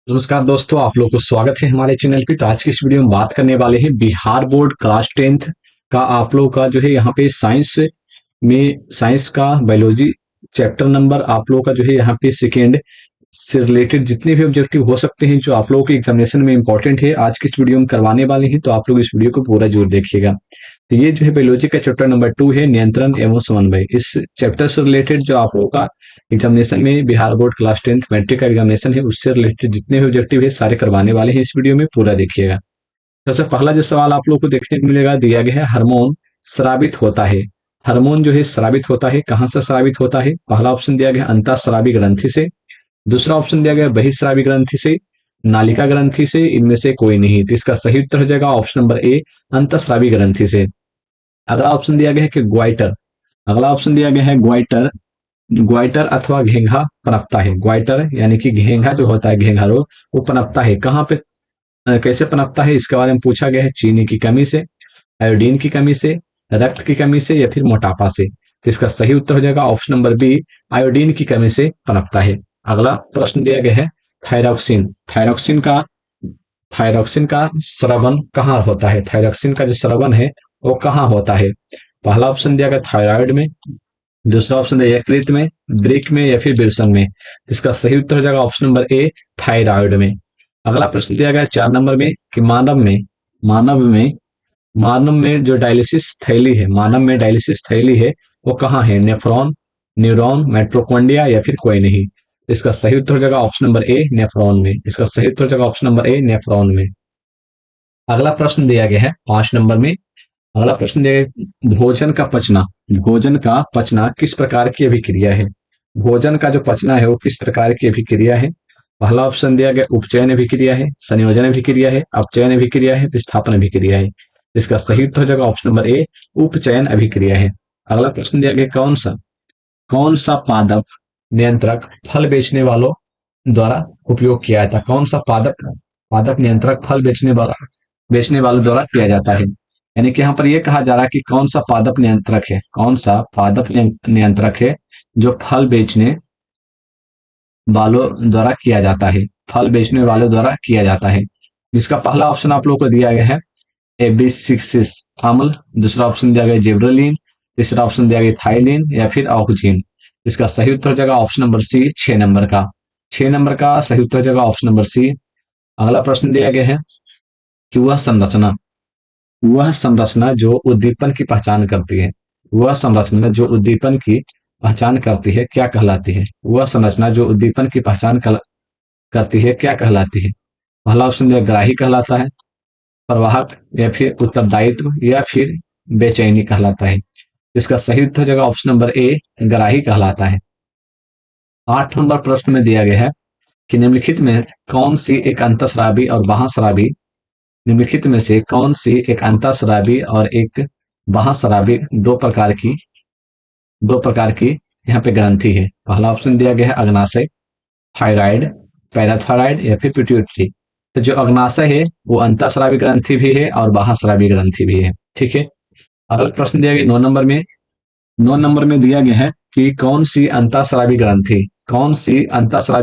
नमस्कार दोस्तों, आप लोग को स्वागत है हमारे चैनल पे। तो आज की इस वीडियो में बात करने वाले हैं बिहार बोर्ड क्लास 10th का। आप लोग का जो है यहाँ पे साइंस का बायोलॉजी चैप्टर नंबर आप लोग का जो है यहाँ पे सेकेंड से रिलेटेड जितने भी ऑब्जेक्टिव हो सकते हैं जो आप लोगों के एग्जामिनेशन में इंपॉर्टेंट है, आज की इस वीडियो में करवाने वाले हैं। तो आप लोग इस वीडियो को पूरा जरूर देखिएगा। तो ये जो है बायोलॉजी का चैप्टर नंबर 2 है, नियंत्रण एवं समन्वय। इस चैप्टर से रिलेटेड जो आप लोगों का एग्जामिनेशन में Bihar board class 10th matric का एग्जामिनेशन है, उससे रिलेटेड जितने भी ऑब्जेक्टिव है सारे करवाने वाले हैं। इस वीडियो में पूरा देखिएगा। सबसे पहला जो सवाल आप लोग को देखने को मिलेगा, दिया गया है हार्मोन स्रावित होता है। हार्मोन जो है स्रावित होता है, कहां से स्रावित होता है? पहला ऑप्शन दिया गया अंतःस्रावी ग्रंथि से, दूसरा ऑप्शन दिया गया बहिस्रावी ग्रंथि से, नालिका ग्रंथि से, इनमें से कोई नहीं। तो इसका सही उत्तर हो जाएगा ऑप्शन नंबर ए, अंतःस्रावी ग्रंथि से। अगला ऑप्शन दिया गया है कि ग्वाइटर, अगला ऑप्शन दिया गया है ग्वाइटर, ग्वाइटर अथवा घेंघा पनपता है। ग्वाइटर यानी कि घेंघा जो होता है, घेंघा रोग, वो पनपता है कहाँ पे, कैसे पनपता है, इसके बारे में पूछा गया है। चीनी की कमी से, आयोडीन की कमी से, रक्त की कमी से, या फिर मोटापा से। तो इसका सही उत्तर हो जाएगा ऑप्शन नंबर बी, आयोडीन की कमी से पनपता है। अगला प्रश्न दिया गया है थायरॉक्सिन, थायरॉक्सिन का स्रवन कहाँ होता है? थायरॉक्सिन का जो स्रवन है वो कहाँ होता है? पहला ऑप्शन दिया गया थायराइड में, दूसरा ऑप्शन है यकृत में, ब्रेक में, या फिर विल्सन में। इसका सही उत्तर हो जाएगा ऑप्शन नंबर ए, थायराइड में। अगला प्रश्न दिया गया 4 नंबर में कि मानव में मानव में जो डायलिसिस थैली है, मानव में डायलिसिस थैली है वो कहाँ है? नेफ्रॉन, न्यूरॉन, माइटोकॉन्ड्रिया, या फिर कोई नहीं। इसका सही उत्तर हो जाएगा ऑप्शन नंबर ए, नेफ्रॉन में। इसका सही उत्तर हो जाएगा ऑप्शन नंबर ए, नेफ्रॉन में। अगला प्रश्न दिया गया है 5 नंबर में, अगला प्रश्न दिया गया भोजन का पचना, भोजन का पचना किस प्रकार की अभिक्रिया है? भोजन का जो पचना है वो किस प्रकार की अभिक्रिया है? पहला ऑप्शन दिया गया उपचयन अभिक्रिया है, संयोजन अभिक्रिया है, अपचयन अभिक्रिया है, विस्थापन अभिक्रिया है। इसका सही उत्तर हो जाएगा ऑप्शन नंबर ए, उपचयन अभिक्रिया है। अगला प्रश्न दिया गया कौन सा पादप नियंत्रक फल बेचने वालों द्वारा उपयोग किया जाता है? कौन सा पादप पादप नियंत्रक फल बेचने वालों द्वारा किया जाता है? यानी कि यहाँ पर यह कहा जा रहा है कि कौन सा पादप नियंत्रक है, कौन सा पादप नियंत्रक है जो फल बेचने वालों द्वारा किया जाता है, फल बेचने वालों द्वारा किया जाता है। जिसका पहला ऑप्शन आप लोग को दिया गया है एबिसिक्सिस अम्ल, दूसरा ऑप्शन दिया गया जिब्रेलिन, तीसरा ऑप्शन दिया गया थाइलिन, या फिर ऑक्सीजन। इसका सही उत्तर हो जाएगा ऑप्शन नंबर सी, 6 नंबर का। 6 नंबर का सही उत्तर हो जाएगा ऑप्शन नंबर सी। अगला प्रश्न दिया गया है कि वह संरचना जो उद्दीपन की पहचान करती है, वह संरचना जो उद्दीपन की पहचान करती है क्या कहलाती है? वह संरचना जो उद्दीपन की पहचान करती है क्या कहलाती है? पहला ऑप्शन दिया ग्राही कहलाता है, प्रवाहक, या फिर उत्तरदायित्व, या फिर बेचैनी कहलाता है। इसका सही उत्तर हो जाएगा ऑप्शन नंबर ए, ग्राही कहलाता है। 8 नंबर प्रश्न में दिया गया है कि निम्नलिखित में कौन सी एक अंतःस्रावी और बाह्यस्रावी, निम्नलिखित में से कौन सी एक अंतःस्रावी और एक बाह्यस्रावी दो प्रकार की यहाँ पे ग्रंथि है? पहला ऑप्शन दिया गया है अग्नाशय, थायराइड, पैराथायराइड, या फिर पिट्यूटरी। तो जो अग्नाशय है वो अंतःस्रावी ग्रंथि भी है और बाह्यस्रावी ग्रंथि भी है। ठीक है। अगला प्रश्न दिया गया 9 नंबर में, 9 नंबर में दिया गया है कि कौन सी अंतःस्रावी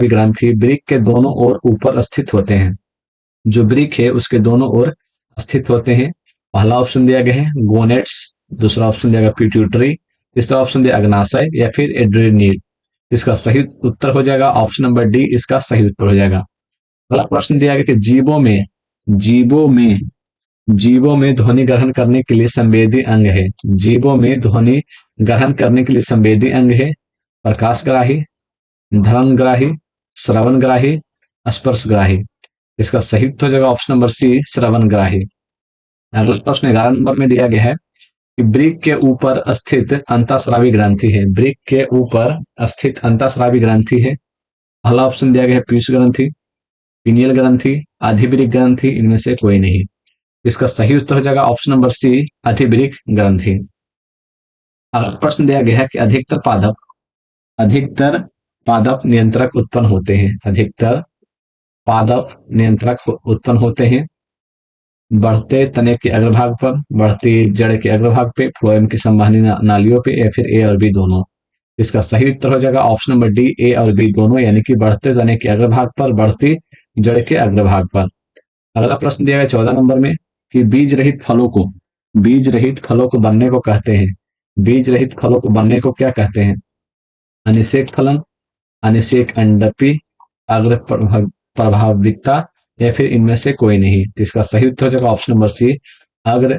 ग्रंथि वृक्क के दोनों ओर ऊपर स्थित होते हैं? जो वृक्क है उसके दोनों ओर स्थित होते हैं। पहला ऑप्शन दिया गया है गोनेट्स, दूसरा ऑप्शन दिया गया पिट्यूटरी, तीसरा ऑप्शन दिया अग्नाशय, या फिर एड्रेनिल। इसका सही उत्तर हो जाएगा ऑप्शन नंबर डी, इसका सही उत्तर हो जाएगा। अगला प्रश्न दिया गया कि जीवों में जीवों में ध्वनि ग्रहण करने के लिए संवेदी अंग है। जीवों में ध्वनि ग्रहण करने के लिए संवेदी अंग है प्रकाशग्राही, धर्मग्राही, श्रवणग्राही, स्पर्शग्राही। इसका सही उत्तर हो जाएगा ऑप्शन नंबर सी, श्रवणग्राही। अगला प्रश्न 11 नंबर में दिया गया है कि वृक्क के ऊपर स्थित अंतःस्रावी ग्रंथि है, वृक्क के ऊपर स्थित अंतःस्रावी ग्रंथि है। पहला ऑप्शन दिया गया है पीयूष ग्रंथि, पिनियल ग्रंथि, अधिवृक्क ग्रंथि, इनमें से कोई नहीं। इसका सही उत्तर हो जाएगा ऑप्शन नंबर सी, अधिवृक्क ग्रंथि। अगला प्रश्न दिया गया है कि अधिकतर पादप नियंत्रक उत्पन्न होते हैं, अधिकतर पादप नियंत्रक उत्पन्न होते हैं बढ़ते तने के अग्रभाग पर, बढ़ती जड़ के अग्रभाग पे, फ्लोएम की संवहनी नालियों पे, या फिर ए और बी दोनों। इसका सही उत्तर हो जाएगा ऑप्शन नंबर डी, ए और बी दोनों, यानी कि बढ़ते तने के अग्रभाग पर, बढ़ती जड़ के अग्रभाग पर। अगला प्रश्न दिया गया 14 नंबर में कि बीज रहित फलों को बनने को कहते हैं। बीज रहित फलों को बनने को क्या कहते हैं? अनिषेक फलन, अनिषेक अंडपी, अग्र प्रभाविकता, या फिर इनमें से कोई नहीं। तो इसका सही उत्तर हो जाएगा ऑप्शन नंबर सी, अग्र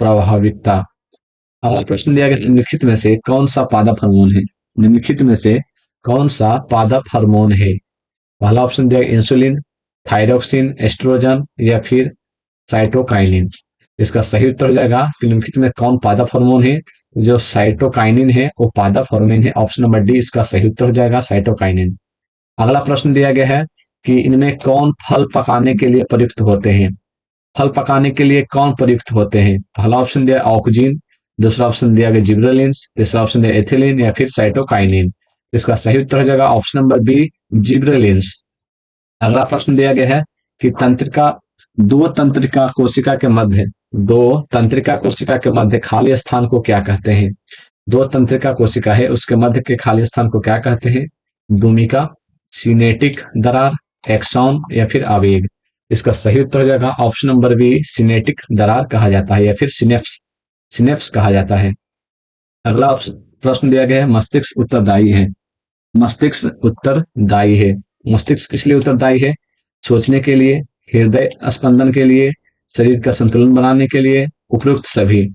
प्रभाविकता। अगला प्रश्न दिया गया निम्नलिखित में से कौन सा पादप हार्मोन है? निम्नलिखित में से कौन सा पादप हार्मोन है? पहला ऑप्शन दिया गया इंसुलिन, थायरोक्सिन, एस्ट्रोजन, या फिर साइटोकाइनिन। इसका सही उत्तर हो जाएगा कि निम्नलिखित में कौन पादप हार्मोन है? जो साइटोकाइनिन है वो पादप हार्मोन है। ऑप्शन नंबर डी इसका सही उत्तर हो जाएगा, साइटोकाइनिन। अगला प्रश्न दिया गया है कि इनमें कौन फल पकाने के लिए प्रयुक्त होते हैं? फल पकाने के लिए कौन प्रयुक्त होते हैं? पहला ऑप्शन दिया ऑक्सीजन, दूसरा ऑप्शन दिया गया जिब्रेलिन्स, तीसरा ऑप्शन दिया एथिलीन, या फिर साइटोकाइनिन। इसका सही उत्तर हो जाएगा ऑप्शन नंबर बी, जिब्रेलिन्स। अगला प्रश्न दिया गया है कि दो तंत्रिका कोशिका के मध्य खाली स्थान को क्या कहते हैं? दो तंत्रिका कोशिका है, उसके मध्य के खाली स्थान को क्या कहते हैं? दूमिका, सिनेटिक दरार, एक्सॉन, या फिर आवेग। इसका सही उत्तर हो जाएगा ऑप्शन नंबर बी, सिनेटिक दरार कहा जाता है, या फिर सिनेप्स सिनेप्स कहा जाता है। अगला प्रश्न दिया गया है मस्तिष्क उत्तरदायी है। मस्तिष्क उत्तरदायी है। मस्तिष्क किस लिए उत्तरदायी है? सोचने के लिए, हृदय स्पंदन के लिए, शरीर का संतुलन बनाने के लिए, उपयुक्त सभी।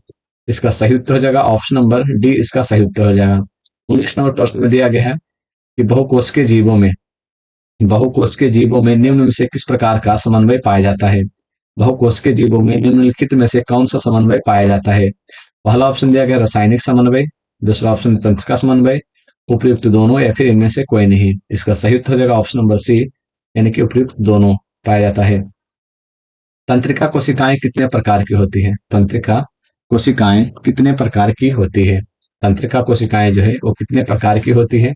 इसका सही उत्तर हो जाएगा ऑप्शन नंबर डी, इसका सही उत्तर हो जाएगा। 19 नंबर प्रश्न में दिया गया है कि बहुकोश के जीवों में निम्न में से किस प्रकार का समन्वय पाया जाता है? बहुकोश के जीवों में निम्नलिखित में से कौन सा समन्वय पाया जाता है? पहला ऑप्शन दिया गया रासायनिक समन्वय, दूसरा ऑप्शन तंत्रिका समन्वय, उपयुक्त दोनों, या फिर इनमें से कोई नहीं। इसका सही उत्तर हो जाएगा ऑप्शन नंबर सी, यानी कि उपयुक्त दोनों पाया जाता है। तंत्रिका कोशिकाएं कितने प्रकार की होती है? तंत्रिका कोशिकाएं कितने प्रकार की होती है? तंत्रिका कोशिकाएं जो है वो कितने प्रकार की होती है?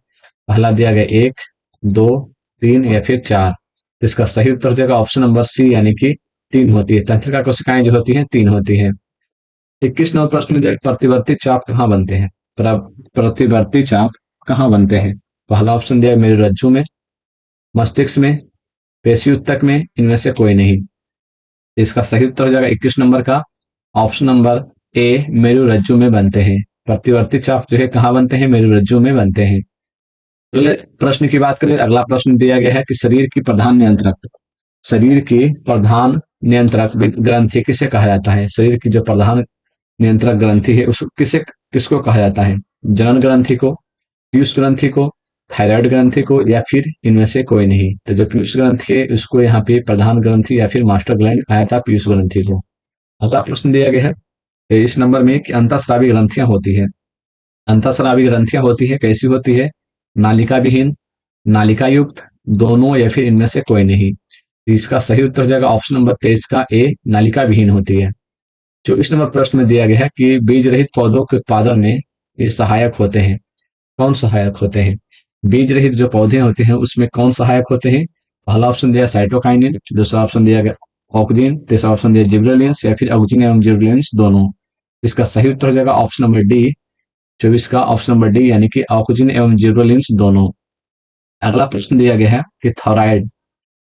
पहला दिया गया 1, 2, 3, या फिर 4। इसका सही उत्तर हो जाएगा ऑप्शन नंबर सी, यानी कि 3 होती है। तंत्रिका कोशिकाएं जो होती है 3 होती है। 21 नंबर प्रश्न में प्रतिवर्ती चाप कहाँ बनते हैं? प्रतिवर्ती चाप कहाँ बनते हैं? पहला ऑप्शन दिया मेरुरज्जु में, मस्तिष्क में, पेशी ऊतक में, इनमें से कोई नहीं। इसका सही उत्तर हो जाएगा 21 नंबर का ऑप्शन नंबर ए, मेरुरज्जु में बनते हैं। प्रतिवर्ती चाप जो है कहाँ बनते हैं? मेरुरज्जु में बनते हैं। अगले प्रश्न की बात करें, अगला प्रश्न दिया गया है कि शरीर की प्रधान नियंत्रक ग्रंथि किसे कहा जाता है? शरीर की जो प्रधान नियंत्रक ग्रंथि है उस किसको कहा जाता है? जनन ग्रंथि को, पीयूष ग्रंथि को, थायराइड ग्रंथि को, या फिर इनमें से कोई नहीं। तो जो पीयूष ग्रंथि है उसको यहाँ पे प्रधान ग्रंथि या फिर मास्टर ग्लैंड कहा जाता है पीयूष ग्रंथि को। अगला प्रश्न दिया गया है 23 नंबर में कि अंतःस्रावी ग्रंथियां होती है। अंतःस्रावी ग्रंथियां होती है, कैसी होती है? नालिका विहीन, नालिका युक्त, दोनों, या फिर इनमें से कोई नहीं। इसका सही उत्तर हो जाएगा ऑप्शन नंबर 23 का ए, नालिका विहीन होती है। 24 नंबर प्रश्न में दिया गया है कि बीज रहित पौधों के उत्पादन में ये सहायक होते हैं। कौन सहायक होते हैं? बीज रहित जो पौधे होते हैं उसमें कौन सहायक होते हैं? पहला ऑप्शन दिया साइटोकाइनिन, दूसरा ऑप्शन दिया गया ऑक्सीजन, तीसरा ऑप्शन दिया जिब्रेलिन्स, या फिर ऑक्सीजन एवं जिब्रेलिन्स दोनों। इसका सही उत्तर हो जाएगा ऑप्शन नंबर डी, 24 का ऑप्शन नंबर डी, यानी कि ऑक्सीजन एवं जिब्रेलिन्स दोनों। अगला प्रश्न दिया गया है कि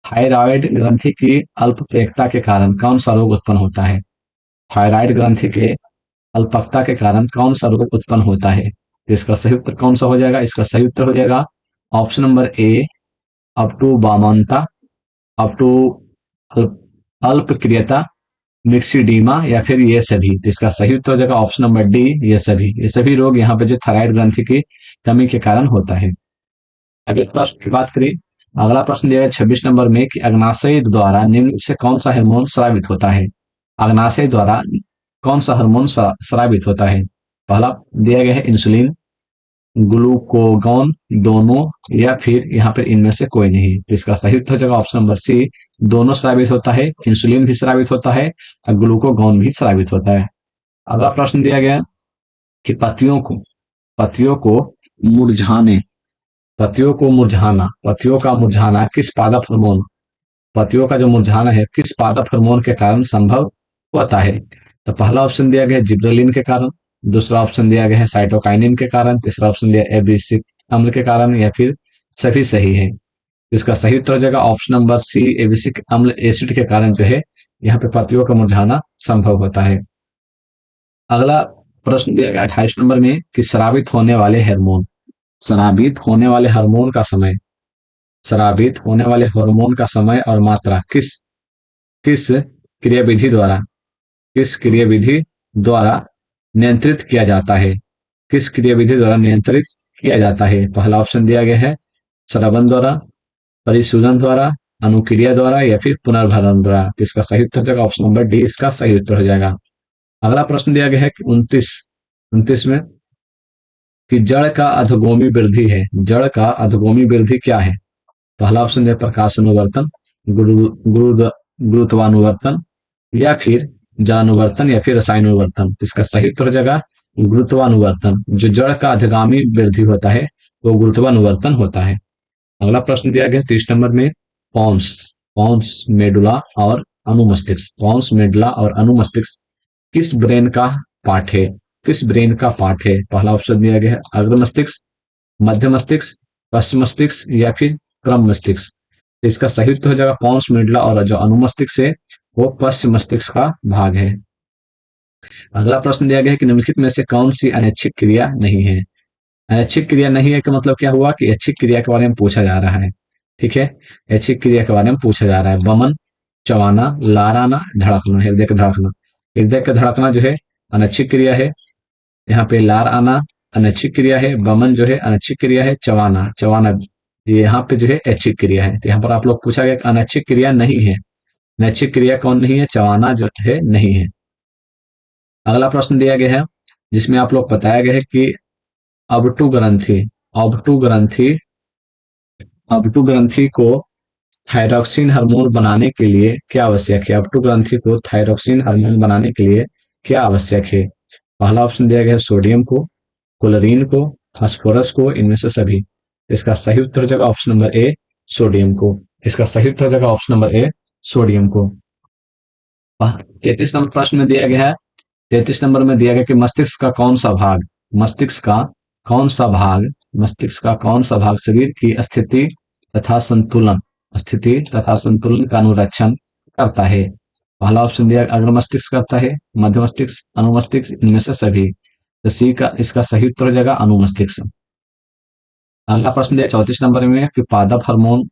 थायराइड ग्रंथि की अल्पप्रेखता के कारण कौन सा रोग उत्पन्न होता है? थायराइड ग्रंथि के अल्पकता के कारण कौन सा रोग उत्पन्न होता है? तो इसका सही उत्तर कौन सा हो जाएगा? इसका सही उत्तर हो जाएगा option number A, up to बामनता, अप टू अल्पक्रियता, मिक्सिडीमा, या फिर ये सभी। तो इसका सही उत्तर हो जाएगा ऑप्शन नंबर डी, ये सभी रोग यहाँ पे जो थायराइड ग्रंथि की कमी के कारण होता है। अगले प्रश्न की बात करें, अगला प्रश्न दिया है 26 नंबर में कि अग्नाशय द्वारा निम्न से कौन सा हार्मोन स्रावित होता है? अग्नाशय द्वारा कौन सा हार्मोन स्रावित होता है? पहला दिया गया है इंसुलिन, ग्लूकोगॉन, दोनों, या फिर यहाँ पर इनमें से कोई नहीं। तो इसका सही उत्तर हो जाएगा ऑप्शन नंबर सी, दोनों स्रावित होता है, इंसुलिन भी स्रावित होता है और ग्लूकोगॉन भी स्रावित होता है। अगला प्रश्न दिया गया कि पत्तियों को मुरझाने पत्तियों का मुरझाना किस पादप हार्मोन पत्तियों का जो मुरझाना है किस पादप हार्मोन के कारण संभव होता है? तो पहला ऑप्शन दिया गया है जिब्रेलिन के कारण, दूसरा ऑप्शन दिया गया है साइटोकाइनिन के कारण, तीसरा ऑप्शन दिया एब्रेसिक अम्ल के कारण, या फिर सभी सही है। इसका सही उत्तर हो जाएगा ऑप्शन नंबर सी, एबिसिक अम्ल एसिड के कारण जो है यहाँ पे पत्तियों का मुरझाना संभव होता है। अगला प्रश्न दिया गया 28 नंबर में कि स्रावित होने वाले हार्मोन, स्रावित होने वाले हार्मोन का समय, स्रावित होने वाले हार्मोन का समय और मात्रा किस किस क्रियाविधि द्वारा, किस क्रियाविधि द्वारा नियंत्रित किया जाता है, किस क्रियाविधि द्वारा नियंत्रित किया जाता है। पहला ऑप्शन दिया गया है स्रवण द्वारा, परिशोधन द्वारा, अनुक्रिया द्वारा या फिर पुनर्भरण द्वारा। तो इसका सही उत्तर हो जाएगा ऑप्शन नंबर डी, इसका सही उत्तर हो जाएगा। अगला प्रश्न दिया गया है कि 29 में कि जड़ का अधोगामी वृद्धि है, जड़ का अधोगामी वृद्धि क्या है। पहला ऑप्शन दिया प्रकाश अनुवर्तन, गुरुत्वानुवर्तन या फिर जलानुवर्तन या फिर रसायनुवर्तन। इसका सही उत्तर हो जाएगा गुरुत्वानुवर्तन। जो जड़ का अधोगामी वृद्धि होता है वो गुरुत्वानुवर्तन होता है। अगला प्रश्न दिया गया 30 नंबर में पॉन्स, पॉन्स मेडुला और अनुमस्तिष्क, पॉन्स मेडुला और अनुमस्तिष्क किस ब्रेन का पार्ट है, किस ब्रेन का पार्ट है। पहला ऑप्शन दिया गया है अग्र मस्तिष्क, मध्य मस्तिष्क, पश्चिम मस्तिष्क या फिर क्रम मस्तिष्क। इसका सही उत्तर हो जाएगा पॉन्स मेडुला और जो अनुमस्तिष्क है वो पश्चिम मस्तिष्क का भाग है। अगला प्रश्न दिया गया है कि निम्नलिखित में से कौन सी अनैच्छिक क्रिया नहीं है। ऐच्छिक क्रिया नहीं है कि मतलब क्या हुआ कि ऐच्छिक क्रिया के बारे में पूछा जा रहा है। ठीक है, ऐच्छिक क्रिया के बारे में पूछा जा रहा है। बमन, चबाना, लाराना, धड़कना, हृदय का धड़कना। हृदय का धड़कना जो है अनैच्छिक क्रिया है। यहाँ पे लार आना अनैच्छिक क्रिया है, बमन जो है अनैच्छिक क्रिया है, चबाना, चबाना ये यहाँ पे जो है ऐच्छिक क्रिया है। तो यहाँ पर आप लोग पूछा गया अनैच्छिक क्रिया नहीं है। नैच्छिक क्रिया कौन नहीं है, चबाना जो है नहीं है। अगला प्रश्न दिया गया है जिसमें आप लोग बताया गया है कि अबटू ग्रंथि, अबटू ग्रंथि, अबटू ग्रंथि को थायरॉक्सिन हार्मोन बनाने के लिए क्या आवश्यक है। अबटू ग्रंथि को थायरॉक्सिन हार्मोन बनाने के लिए क्या आवश्यक है। पहला ऑप्शन दिया गया है सोडियम को, क्लोरीन को, फास्फोरस को, इनमें से सभी। इसका सही उत्तर हो जाएगा ऑप्शन नंबर ए, सोडियम को। इसका सही उत्तर हो जाएगा ऑप्शन नंबर ए, सोडियम को। 33 नंबर प्रश्न में दिया गया है, 33 नंबर में दिया गया कि मस्तिष्क का कौन सा भाग, मस्तिष्क का कौन सा भाग, मस्तिष्क का कौन सा भाग शरीर की स्थिति तथा संतुलन, स्थिति तथा संतुलन का अनुरक्षण करता है। पहला ऑप्शन दिया अग्र मस्तिष्क करता है, मध्य मस्तिष्क, अनुमस्तिष्क, इनमें से सभी। तो सी का इसका सही उत्तर हो जाएगा अनुमस्तिष्क। अगला प्रश्न दिया 34 नंबर में कि पादप हार्मोन,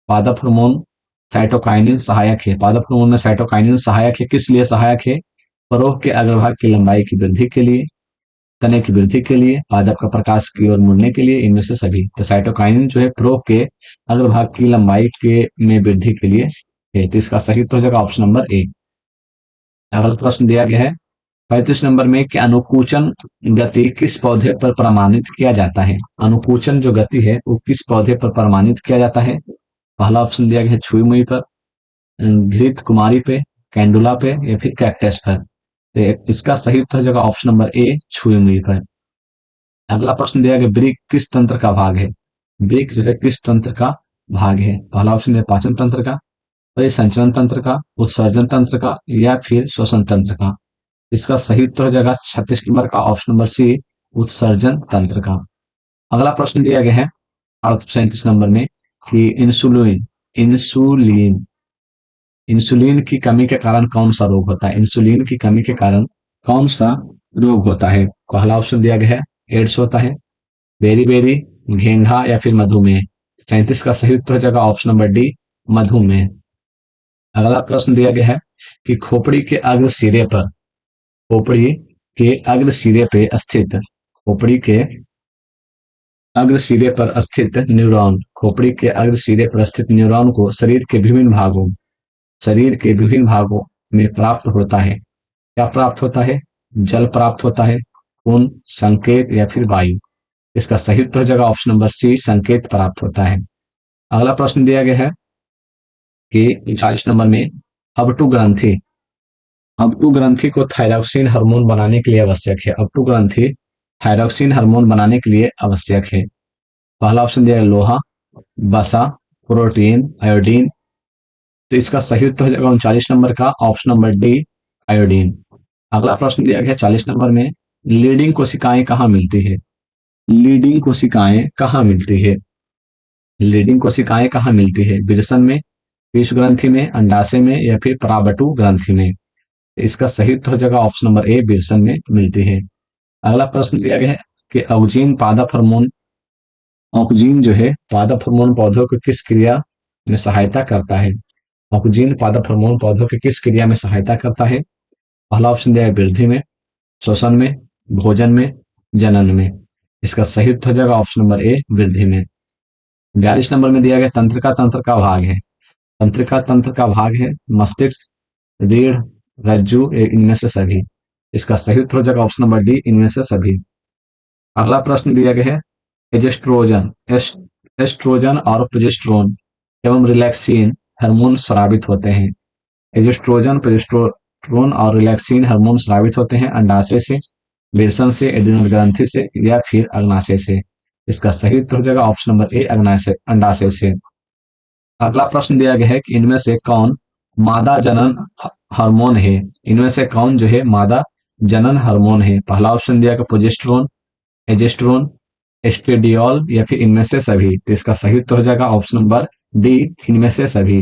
पादप हार्मोन साइटोकाइनिन सहायक है। पादप हार्मोन में साइटोकाइनिन सहायक है, किस लिए सहायक है। परोह के अग्रभाग की लंबाई की वृद्धि के लिए, तने की वृद्धि के लिए, पादप का प्रकाश की ओर मुड़ने के लिए, इनमें से सभी। तो साइटोकाइनिन जो है प्रोह के अग्रभाग की लंबाई के में वृद्धि के लिए है। तो इसका सही उत्तर हो जाएगा ऑप्शन नंबर ए। अगला प्रश्न दिया गया है 35 नंबर में कि अनुकूचन गति किस पौधे पर प्रमाणित किया जाता है। अनुकूचन जो गति है वो किस पौधे पर प्रमाणित किया जाता है। पहला ऑप्शन दिया गया है छुई मुई पर, घृत कुमारी पे, कैंडुला पे या फिर कैक्टस पर। तो इसका सही उत्तर हो जाएगा ऑप्शन नंबर ए, छुई मुई पर। अगला प्रश्न दिया गया वृक्क किस तंत्र का भाग है। वृक्क जो है किस तंत्र का भाग है। पहला ऑप्शन दिया पाचन तंत्र का, परिसंचरण तंत्र का, उत्सर्जन तंत्र का या फिर श्वसन तंत्र का। इसका सही उत्तर हो जाएगा 36 नंबर का ऑप्शन नंबर सी, उत्सर्जन तंत्र का। अगला प्रश्न दिया गया है 37 नंबर में कि इंसुलिन, इंसुलिन, इंसुलिन की कमी के कारण कौन सा रोग होता है। इंसुलिन की कमी के कारण कौन सा रोग होता है। पहला ऑप्शन दिया गया है एड्स होता है, बेरी बेरी, घेंघा या फिर मधुमेह। 37 का सही उत्तर हो जाएगा ऑप्शन नंबर डी, मधुमेह। अगला प्रश्न दिया गया है कि खोपड़ी के अग्र सिरे पर, खोपड़ी के अग्र सिरे पे स्थित, खोपड़ी के अग्र सिरे पर स्थित न्यूरॉन, खोपड़ी के अग्र सिरे पर स्थित न्यूरॉन को शरीर के विभिन्न भागों, शरीर के विभिन्न भागों में प्राप्त होता है। क्या प्राप्त होता है। जल प्राप्त होता है, खून, संकेत या फिर वायु। इसका सही उत्तर हो जाएगा ऑप्शन नंबर सी, संकेत प्राप्त होता है। अगला प्रश्न दिया गया है कि 40 नंबर में अबटू ग्रंथि, अबटू ग्रंथि को थायरॉक्सिन हार्मोन बनाने के लिए आवश्यक है। अबटू ग्रंथि थायरॉक्सिन हार्मोन बनाने के लिए आवश्यक है। पहला ऑप्शन दिया है लोहा, वसा, प्रोटीन, आयोडीन। तो इसका सही उत्तर हो जाएगा 39 नंबर का ऑप्शन नंबर डी, आयोडीन। अगला प्रश्न दिया गया 40 नंबर में लीडिंग कोशिकाएं कहाँ मिलती है। लीडिंग कोशिकाएं कहाँ मिलती है। लीडिंग कोशिकाएं कहाँ मिलती है? विरसन में, पीयूष ग्रंथि में, अंडाशय में या फिर पराबटु ग्रंथि में? इसका सही उत्तर हो जाएगा ऑप्शन नंबर ए, विरसन में मिलती है। अगला प्रश्न दिया गया है कि ऑक्जीन पादप हार्मोन, ऑक्जीन जो है पादप हार्मोन पौधों को किस क्रिया में सहायता करता है? ऑक्जीन पादप हार्मोन पौधों की किस क्रिया में सहायता करता है? पहला ऑप्शन दिया है वृद्धि में, श्वसन में, भोजन में, जनन में। इसका सही उत्तर हो जाएगा ऑप्शन नंबर ए, वृद्धि में। 42 नंबर में दिया गया तंत्रिका तंत्र का भाग है। तंत्रिका तंत्र का भाग है मस्तिष्क, रीढ़, रज्जु, इनमें से सभी। इसका सही उत्तर हो जाएगा ऑप्शन नंबर डी, इनमें से सभी। अगला प्रश्न दिया गया है एजेस्ट्रोजन, एस्ट्रोजन और प्रोजेस्टेरोन एवं रिलैक्सिन हार्मोन स्रावित होते हैं। एजेस्ट्रोजन, प्रोजेस्टेरोन और रिलैक्सिन हार्मोन स्रावित होते हैं अंडाशय से, विरसन से, एड्रिनल ग्रंथि से या फिर अग्नाशय से। इसका सही उत्तर हो जाएगा ऑप्शन नंबर ए, अग्नाशय, अंडाशय से। अगला प्रश्न दिया गया है कि इनमें से कौन मादा जनन हार्मोन है? इनमें से कौन जो है मादा जनन हार्मोन है? पहला ऑप्शन दिया गया प्रोजेस्टेरोन, एजेस्ट्रोन, एस्ट्रेडियोल या फिर इनमें से सभी। तो इसका सही उत्तर हो जाएगा ऑप्शन नंबर डी, इनमें से सभी।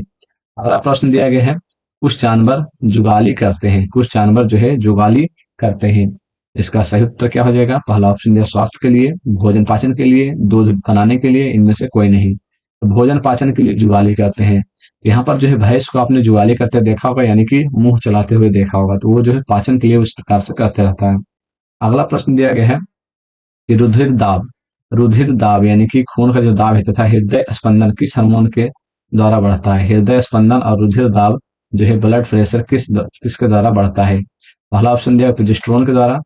अगला प्रश्न दिया गया है कुछ जानवर जुगाली करते हैं, कुछ जानवर जो है जुगाली करते हैं। इसका सही उत्तर क्या हो जाएगा? पहला ऑप्शन दिया स्वास्थ्य के लिए, भोजन पाचन के लिए, दूध बनाने के लिए, इनमें से कोई नहीं। तो भोजन पाचन के लिए जुगाली करते हैं। यहाँ पर जो है भैंस को आपने जुगाली करते देखा होगा, यानी कि मुंह चलाते हुए देखा होगा, तो वो जो है पाचन के लिए उस प्रकार से करते रहता है। अगला प्रश्न दिया गया है कि रुधिर दाब यानी कि खून का जो दाब है तथा हृदय स्पंदन किस हार्मोन के द्वारा बढ़ता है? हृदय स्पंदन और रुधिर दाब जो है ब्लड प्रेशर किसके द्वारा बढ़ता है? पहला ऑप्शन दिया प्रोजेस्टेरोन के द्वारा,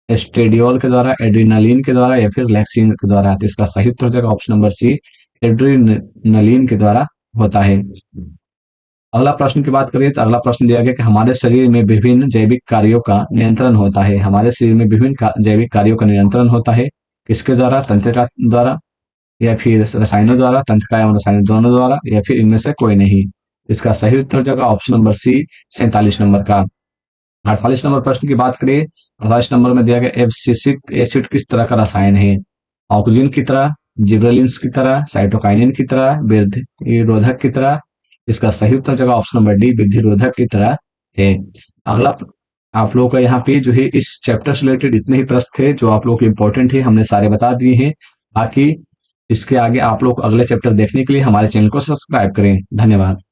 एस्ट्रेडियोल के द्वारा, एड्रीनलिन के द्वारा या फिर रिलैक्सिन के द्वारा। तो इसका सही उत्तर हो जाएगा ऑप्शन नंबर सी, एड्रीनलिन के द्वारा होता है। अगला प्रश्न की बात करें तो अगला प्रश्न दिया गया कि हमारे शरीर में विभिन्न जैविक कार्यों का नियंत्रण होता है। हमारे शरीर में विभिन्न जैविक कार्यों का नियंत्रण होता है किसके द्वारा? तंत्रिका द्वारा या फिर रसायनों द्वारा, तंत्रिका एवं रसायन दोनों द्वारा या फिर इनमें से कोई नहीं। इसका सही उत्तर हो जाएगा ऑप्शन नंबर सी, 47 नंबर का। 48 नंबर प्रश्न की बात करें, 48 नंबर में दिया गया एब्सिसिक एसिड किस तरह का रसायन है? ऑक्सीजन की तरह, जिब्रेलिन्स की तरह, साइटोकाइनिन की तरह, वृद्धि रोधक की तरह। इसका सही उत्तर जगह ऑप्शन नंबर डी, वृद्धि रोधक की तरह है। अगला आप लोगों का यहाँ पे जो है इस चैप्टर से रिलेटेड इतने ही प्रश्न थे जो आप लोगों के इंपॉर्टेंट है, हमने सारे बता दिए हैं। बाकी इसके आगे आप लोग अगले चैप्टर देखने के लिए हमारे चैनल को सब्सक्राइब करें। धन्यवाद।